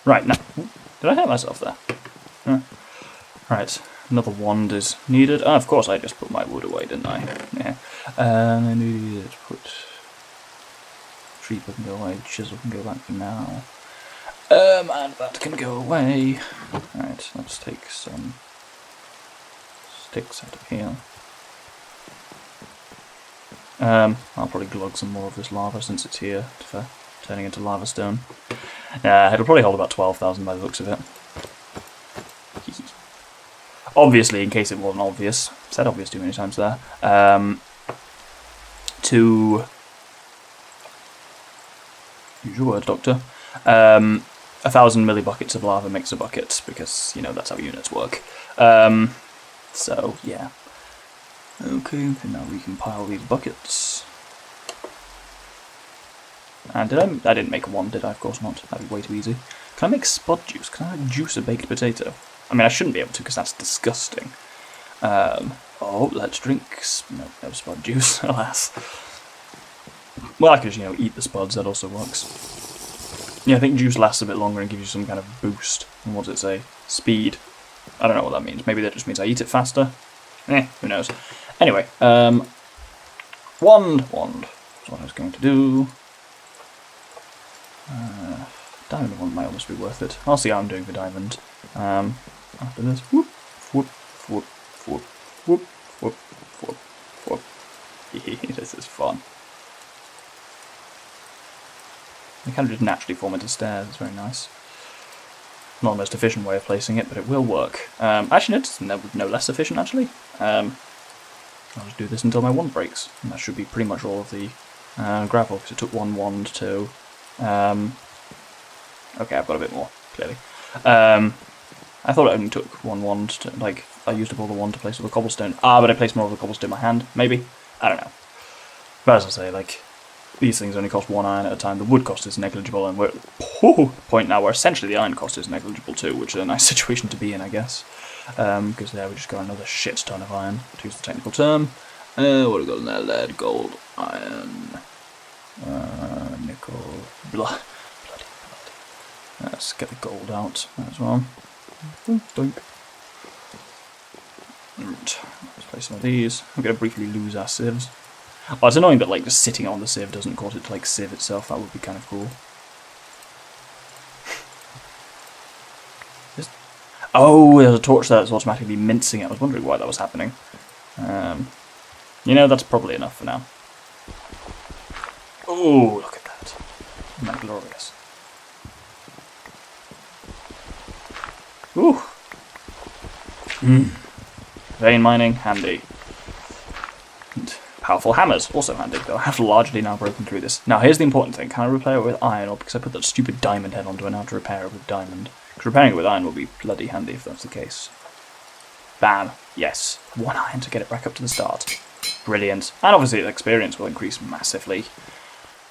Right, now, did I hurt myself there? Right, another wand is needed. Oh, of course, I just put my wood away, didn't I? Yeah. I needed to put... Creeper can go away, chisel can go back for now. And that can go away. Right, let's take some sticks out of here. I'll probably glug some more of this lava since it's here for turning into lava stone. It'll probably hold about 12,000 by the looks of it. Obviously, in case it wasn't obvious, said obvious too many times there, to use your word, Doctor, 1,000 millibuckets of lava makes a bucket, because, you know, that's how units work. So, yeah. Okay, now we can pile these buckets. And I didn't make one, did I? Of course not. That'd be way too easy. Can I make spud juice? Can I juice a baked potato? I mean, I shouldn't be able to, because that's disgusting. Oh, let's drink... No spud juice, alas. Well, I could just, you know, eat the spuds, that also works. Yeah, I think juice lasts a bit longer and gives you some kind of boost. And what does it say? Speed. I don't know what that means. Maybe that just means I eat it faster? Who knows. Anyway, wand. That's what I was going to do. Diamond one might almost be worth it. I'll see how I'm doing for diamond. After this, whoop, whoop, whoop, whoop, whoop, whoop, whoop, whoop. This is fun. They kind of just naturally form into stairs. It's very nice. Not the most efficient way of placing it, but it will work. Actually, no, it's no less efficient, actually. I'll just do this until my wand breaks. And that should be pretty much all of the gravel, because it took one wand to... Okay, I've got a bit more, clearly. I thought it only took one wand to, like, I used up all the wand to place all the cobblestone. But I placed more of the cobblestone in my hand, maybe? I don't know. But as I say, like, these things only cost 1 iron at a time. The wood cost is negligible, and we're at the point now where essentially the iron cost is negligible too, which is a nice situation to be in, I guess. Because there we just got another shit ton of iron, to use the technical term. What have we got in there? Lead, gold, iron, nickel, bloody. Let's get the gold out as well. Doink. Let's place some of these. I'm going to briefly lose our sieves. Oh, it's annoying that like just sitting on the sieve doesn't cause it to like sieve itself. That would be kind of cool. Oh, there's a torch there that's automatically mincing it. I was wondering why that was happening. You know, that's probably enough for now. Oh, look at that. Isn't that glorious? Ooh. Vein mining, handy. And powerful hammers, also handy, though I have largely now broken through this. Now, here's the important thing. Can I repair it with iron, or because I put that stupid diamond head onto it, now to repair it with diamond? Because repairing it with iron will be bloody handy if that's the case. Bam. Yes. 1 iron to get it back up to the start. Brilliant. And obviously the experience will increase massively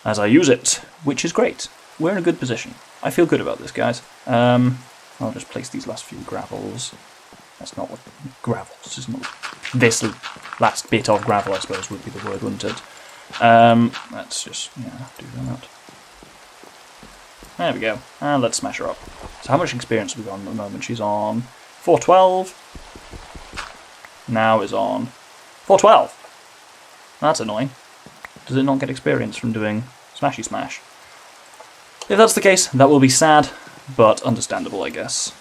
as I use it, which is great. We're in a good position. I feel good about this, guys. I'll just place these last few gravels. That's not what... Gravels, isn't it? This last bit of gravel, I suppose, would be the word, wouldn't it? Let's just, yeah, do that. There we go. And let's smash her up. So how much experience have we got at the moment? She's on 412. Now is on 412. That's annoying. Does it not get experience from doing smashy smash? If that's the case, that will be sad, but understandable, I guess.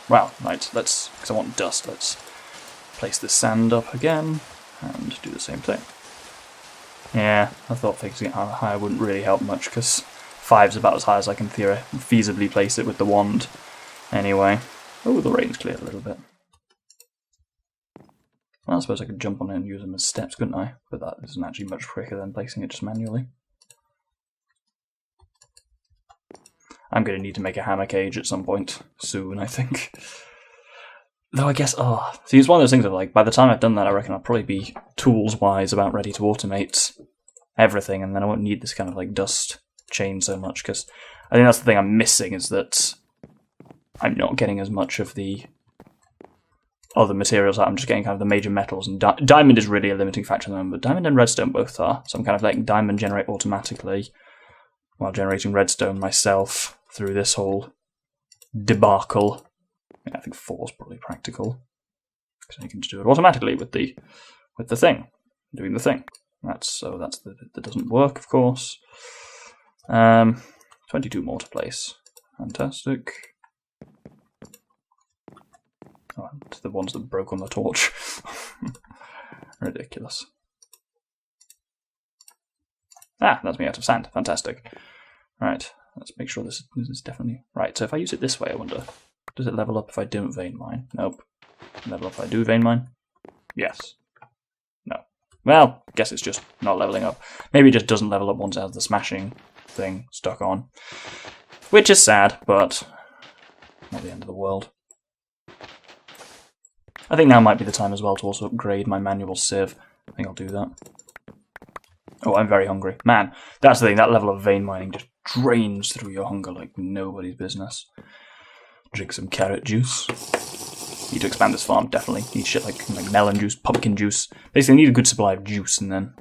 Well, right, let's, because I want dust, let's place this sand up again, and do the same thing. Yeah, I thought fixing it higher wouldn't really help much, because 5's about as high as I can feasibly place it with the wand. Anyway. Oh, the rain's cleared a little bit. Well, I suppose I could jump on it and use them as steps, couldn't I? But that isn't actually much quicker than placing it just manually. I'm going to need to make a hammer cage at some point soon, I think. Though I guess, see, it's one of those things of like, by the time I've done that, I reckon I'll probably be tools-wise about ready to automate everything, and then I won't need this kind of like dust chain so much, because I think that's the thing I'm missing, is that I'm not getting as much of the other materials out. I'm just getting kind of the major metals, and diamond is really a limiting factor at the moment, but diamond and redstone both are, so I'm kind of letting diamond generate automatically. while generating redstone myself through this whole debacle. Yeah, I think 4 is probably practical, because you can just do it automatically with the thing, doing the thing. That's the bit that doesn't work, of course. 22 more to place. Fantastic. Oh, the ones that broke on the torch. Ridiculous. Ah, that's me out of sand. Fantastic. Right, let's make sure this is definitely... Right, so if I use it this way, I wonder, does it level up if I don't vein mine? Nope. Level up if I do vein mine? Yes. No. Well, guess it's just not leveling up. Maybe it just doesn't level up once it has the smashing thing stuck on. Which is sad, but not the end of the world. I think now might be the time as well to also upgrade my manual sieve. I think I'll do that. Oh, I'm very hungry. Man, that's the thing, that level of vein mining just drains through your hunger like nobody's business. Drink some carrot juice. Need to expand this farm, definitely. Need shit like melon juice, pumpkin juice. Basically need a good supply of juice, and then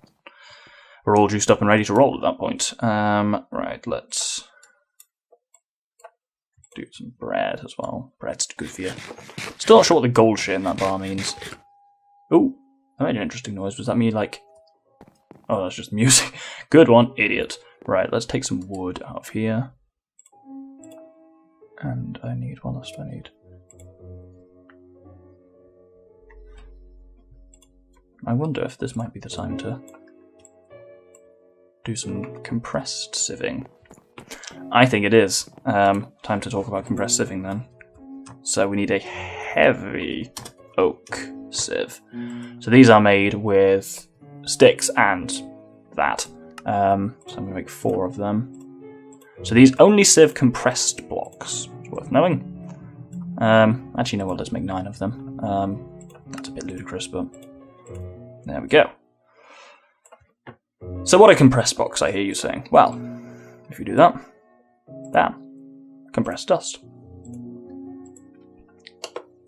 we're all juiced up and ready to roll at that point. Right, let's do some bread as well. Bread's good for you. Still not sure what the gold shit in that bar means. Ooh, that made an interesting noise. Was that me, like... Oh, that's just music. Good one, idiot. Right, let's take some wood out of here. And I need... What else do I need? I wonder if this might be the time to do some compressed sieving. I think it is. Time to talk about compressed sieving then. So we need a heavy oak sieve. So these are made with sticks and that. So I'm going to make 4 of them. So these only sieve compressed blocks. It's worth knowing. Actually, no, well, let's make 9 of them. That's a bit ludicrous, but there we go. So what a compressed box, I hear you saying. Well, if you do that, bam, compressed dust.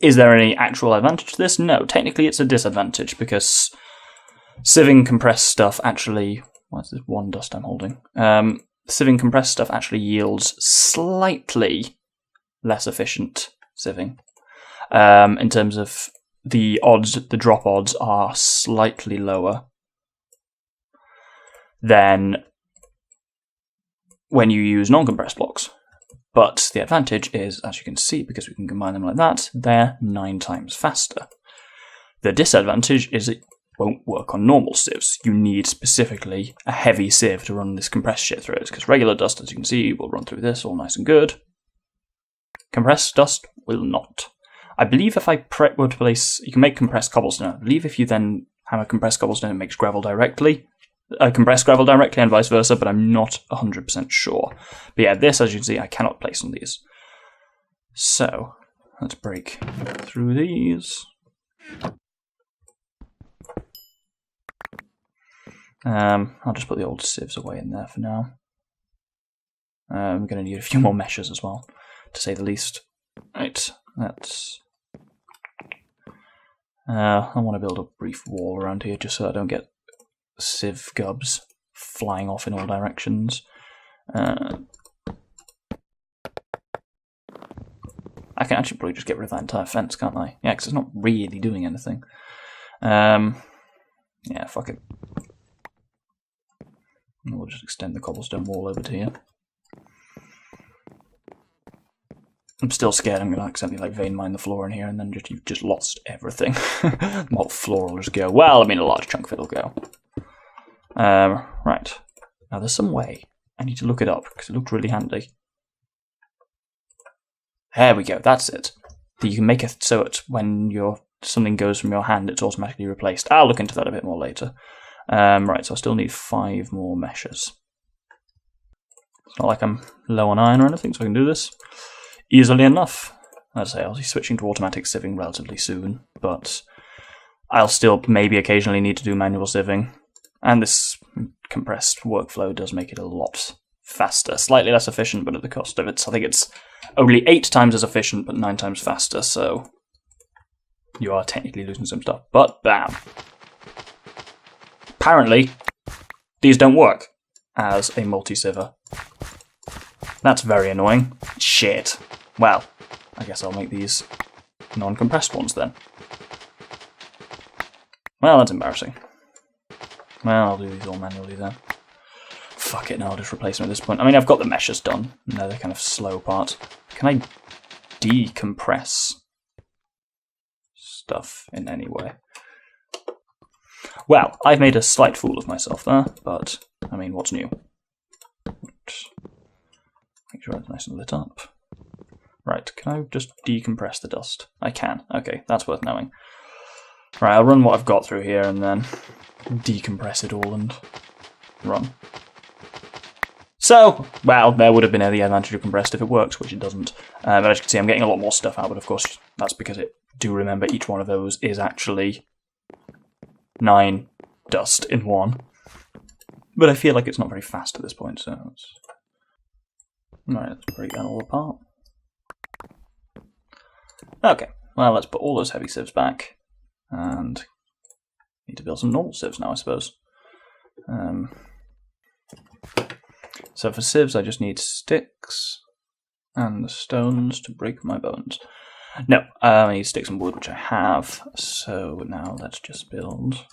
Is there any actual advantage to this? No, technically it's a disadvantage, because sieving compressed stuff actually... What's this one dust I'm holding? Sieving compressed stuff actually yields slightly less efficient sieving. In terms of the odds, the drop odds are slightly lower than when you use non-compressed blocks. But the advantage is, as you can see, because we can combine them like that, they're 9 times faster. The disadvantage is it won't work on normal sieves. You need specifically a heavy sieve to run this compressed shit through it, because regular dust, as you can see, will run through this all nice and good. Compressed dust will not. I believe if I were to place... You can make compressed cobblestone. I believe if you then hammer compressed cobblestone, it makes gravel directly. Compressed gravel directly and vice versa, but I'm not 100% sure. But yeah, this, as you can see, I cannot place on these. So, let's break through these. I'll just put the old sieves away in there for now. I'm going to need a few more meshes as well, to say the least. Right, let's... I want to build a brief wall around here just so I don't get sieve gubs flying off in all directions. I can actually probably just get rid of that entire fence, can't I? Yeah, because it's not really doing anything. Yeah, fuck it. We'll just extend the cobblestone wall over to here. I'm still scared I'm going to accidentally vein mine the floor in here and then you've just lost everything. The whole floor will just go. Well, I mean, a large chunk of it will go. Right. Now, there's some way. I need to look it up because it looked really handy. There we go. That's it. You can make it so it's when something goes from your hand, it's automatically replaced. I'll look into that a bit more later. Right, so I still need 5 more meshes. It's not like I'm low on iron or anything, so I can do this easily enough. As I say, I'll be switching to automatic sieving relatively soon, but I'll still maybe occasionally need to do manual sieving. And this compressed workflow does make it a lot faster. Slightly less efficient, but at the cost of it. I think it's only 8 times as efficient, but 9 times faster, so you are technically losing some stuff. But bam! Apparently, these don't work. as a multi-siever. That's very annoying. Shit. Well, I guess I'll make these non-compressed ones then. Well, that's embarrassing. Well, I'll do these all manually then. Fuck it, no, I'll just replace them at this point. I mean, I've got the meshes done. No, they're kind of slow part. Can I decompress stuff in any way? Well, I've made a slight fool of myself there, but, I mean, what's new? Make sure it's nice and lit up. Right, can I just decompress the dust? I can. Okay, that's worth knowing. Right, I'll run what I've got through here and then decompress it all and run. So, well, there would have been the advantage of compressed if it works, which it doesn't. But as you can see, I'm getting a lot more stuff out, but of course, that's because do remember each one of those is actually 9 dust in one. But I feel like it's not very fast at this point, so let's... Right, let's break that all apart. Okay, well, let's put all those heavy sieves back. And need to build some normal sieves now, I suppose. So for sieves, I just need sticks and the stones to break my bones. No, I need sticks and wood, which I have. So now let's just build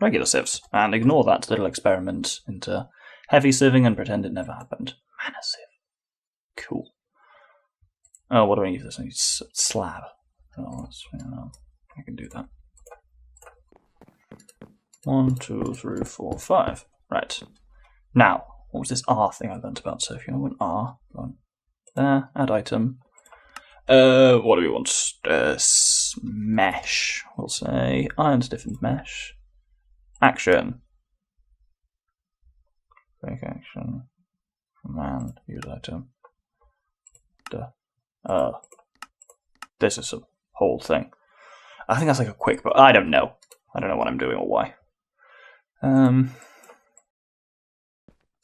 regular sieves and ignore that little experiment into heavy sieving and pretend it never happened. Mana sieve. Cool. Oh, what do I need for this? I need slab. Oh, I can do that. 1, 2, 3, 4, 5. Right. Now, what was this R thing I learnt about? So if you want R, go on there, add item. What do we want? Mesh. We'll say iron stiffened mesh. Action. Break action. Command. Use item. This is a whole thing. I think that's like a quick, but I don't know. I don't know what I'm doing or why.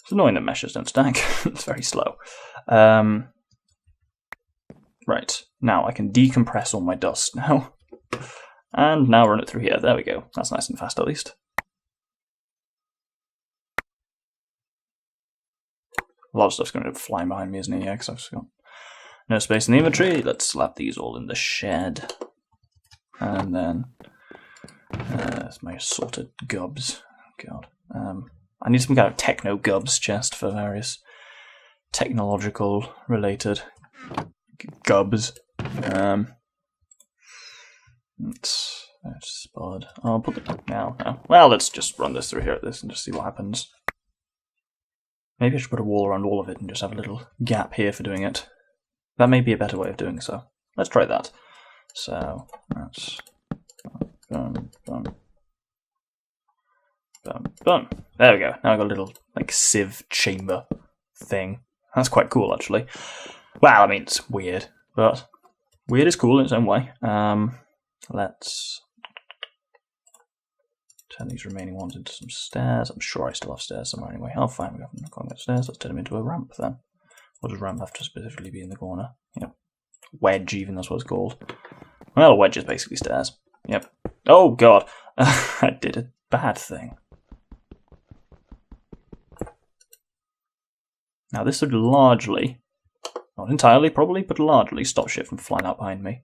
It's annoying that meshes don't stack. It's very slow. Right, now I can decompress all my dust now. And now run it through here. There we go. That's nice and fast at least. A lot of stuff's going to be flying behind me, isn't it? Yeah, because I've just got no space in the inventory. Let's slap these all in the shed. And then that's my assorted gubs. God. I need some kind of techno gubs chest for various technological related gubs. Let's spud. I'll put it now. Well, let's just run this through here at this and just see what happens. Maybe I should put a wall around all of it and just have a little gap here for doing it. That may be a better way of doing so. Let's try that. So that's boom, boom, boom, boom. There we go. Now I've got a little like sieve chamber thing. That's quite cool, actually. Well, I mean, it's weird, but weird is cool in its own way. Let's turn these remaining ones into some stairs. I'm sure I still have stairs somewhere anyway. Oh, fine, we haven't got stairs. Let's turn them into a ramp then. Or does ramp have to specifically be in the corner? You know, wedge even, that's what it's called. Well, a wedge is basically stairs. Yep. Oh, God. I did a bad thing. Now, this would largely, not entirely probably, but largely stop shit from flying out behind me.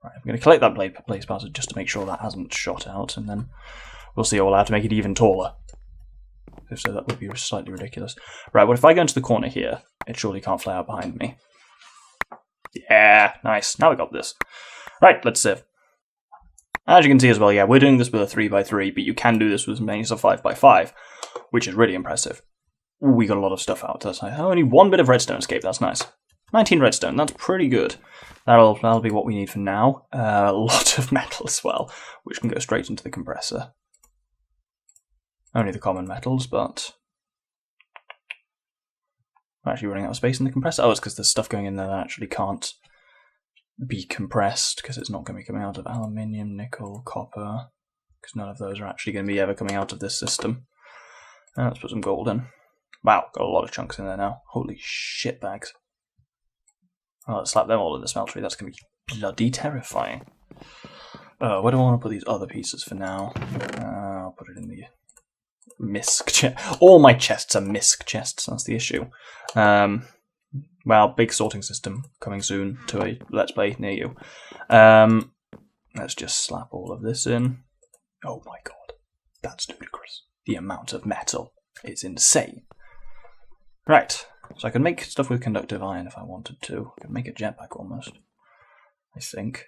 Right, I'm going to collect that place part just to make sure that hasn't shot out, and then we'll see all how to make it even taller. If so, that would be slightly ridiculous. Right, well, if I go into the corner here, it surely can't fly out behind me. Yeah, nice. Now we got this. Right, let's sieve. As you can see as well, yeah, we're doing this with a 3x3, but you can do this with as many as a 5x5, which is really impressive. Ooh, we got a lot of stuff out. That's nice. Only 1 bit of redstone escape. That's nice. 19 redstone. That's pretty good. That'll be what we need for now. A lot of metal as well, which can go straight into the compressor. Only the common metals, but I'm actually running out of space in the compressor. Oh, it's because there's stuff going in there that actually can't be compressed because it's not going to be coming out of aluminium, nickel, copper, because none of those are actually going to be ever coming out of this system. Let's put some gold in. Wow, got a lot of chunks in there now. Holy shit bags. Oh, let's slap them all in the smeltery. That's going to be bloody terrifying. Where do I want to put these other pieces for now? I'll put it in the misc chest. All my chests are misc chests, that's the issue. Well, big sorting system coming soon to a Let's Play near you. Let's just slap all of this in. Oh my god, that's ludicrous. The amount of metal is insane. Right, so I could make stuff with conductive iron if I wanted to. I could make a jetpack almost, I think.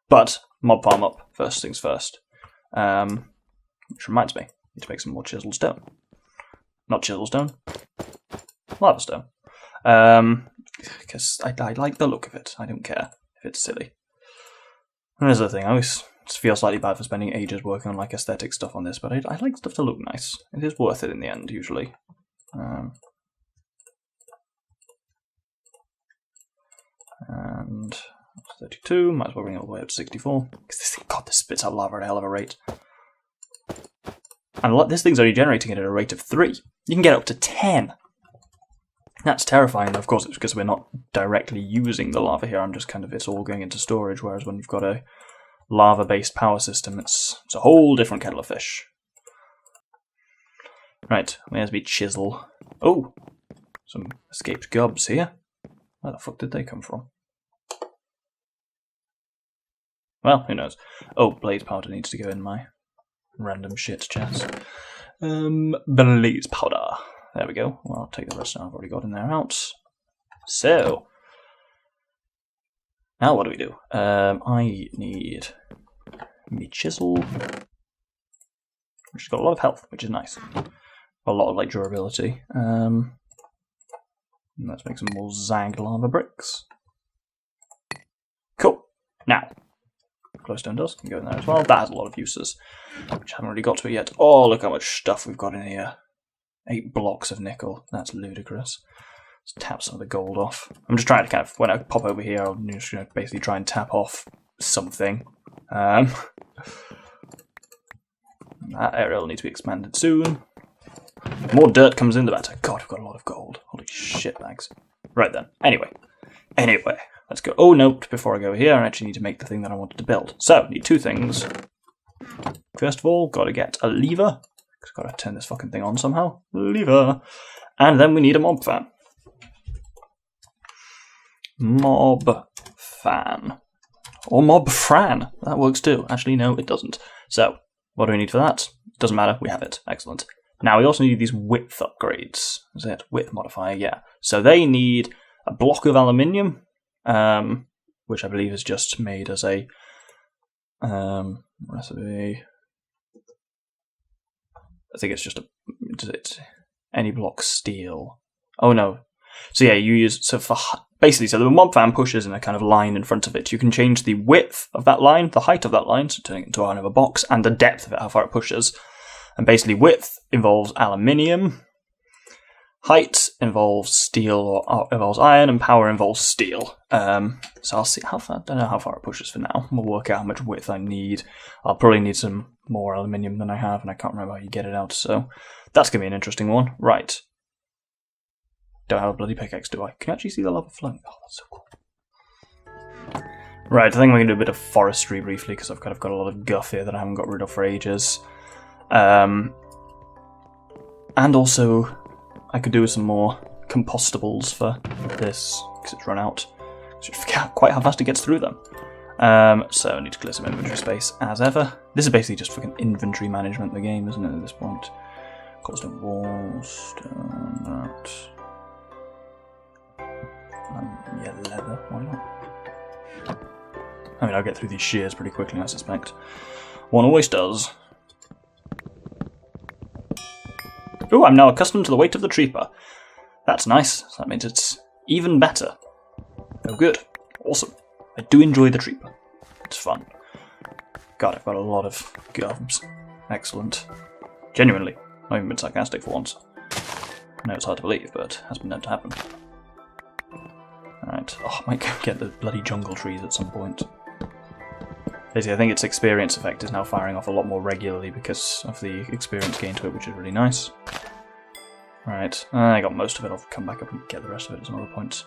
But, mob farm up, first things first. Which reminds me, I need to make some more chisel stone. Not chisel stone, lava stone. Because I like the look of it. I don't care if it's silly. And there's the thing, I always feel slightly bad for spending ages working on like aesthetic stuff on this, but I like stuff to look nice. It is worth it in the end, usually. And 32, might as well bring it all the way up to 64. Because this thing, God, this spits out lava at a hell of a rate. And this thing's only generating it at a rate of 3. You can get up to 10. That's terrifying. Of course, it's because we're not directly using the lava here. I'm just kind of, it's all going into storage, whereas when you've got a lava-based power system, it's a whole different kettle of fish. Right, where's my chisel? Oh, some escaped gobs here. Where the fuck did they come from? Well, who knows. Oh, blaze powder needs to go in my random shit chest. Blaze powder. There we go. Well, I'll take the rest now. I've already got in there out. So, now what do we do? I need me chisel, which has got a lot of health, which is nice. A lot of like durability. Let's make some more zagged lava bricks. Cool. Now, glowstone dust can go in there as well. That has a lot of uses, which I haven't really got to it yet. Oh, look how much stuff we've got in here. 8 blocks of nickel. That's ludicrous. Let's tap some of the gold off. I'm just trying to kind of, when I pop over here, I'll just basically try and tap off something. That area will need to be expanded soon. The more dirt comes in, the better. God, we've got a lot of gold. Holy shit bags. Right then. Anyway, let's go. Oh, no, before I go here, I actually need to make the thing that I wanted to build. So, I need 2 things. First of all, got to get a lever. Because I've got to turn this fucking thing on somehow. Lever. And then we need a mob fan. Mob fan. Or mob fran. That works too. Actually, no, it doesn't. So, what do we need for that? Doesn't matter. We have it. Excellent. Now, we also need these width upgrades. Is it? Width modifier, yeah. So they need a block of aluminium, which I believe is just made as a recipe. I think it's just any block steel. Oh no. So yeah, you use, so for, basically, so the mob fan pushes in a kind of line in front of it. You can change the width of that line, the height of that line, so turning it into a line of a box, and the depth of it, how far it pushes. And basically width involves aluminium, height involves steel or involves iron, and power involves steel. So I'll see how far, I don't know how far it pushes for now. We'll work out how much width I need. I'll probably need some more aluminium than I have, and I can't remember how you get it out, so that's going to be an interesting one. Right. Don't have a bloody pickaxe, do I? Can you actually see the lava flowing? Oh, that's so cool. Right, I think we're going to do a bit of forestry briefly, because I've kind of got a lot of guff here that I haven't got rid of for ages. And also, I could do with some more compostables for this, because it's run out. So I forget quite how fast it gets through them. So I need to clear some inventory space, as ever. This is basically just fucking inventory management of the game, isn't it, at this point? Cobblestone walls, stone, that. Yeah, leather, why not? I mean, I'll get through these shears pretty quickly, I suspect. One always does. Ooh, I'm now accustomed to the weight of the Treeper. That's nice. That means it's even better. Oh, good. Awesome. I do enjoy the Treeper. It's fun. God, I've got a lot of gums. Excellent. Genuinely. Not even been sarcastic for once. I know it's hard to believe, but it has been known to happen. Alright. Oh, I might go get the bloody jungle trees at some point. Basically, I think its experience effect is now firing off a lot more regularly because of the experience gained to it, which is really nice. Right, I got most of it. I'll come back up and get the rest of it at some other points.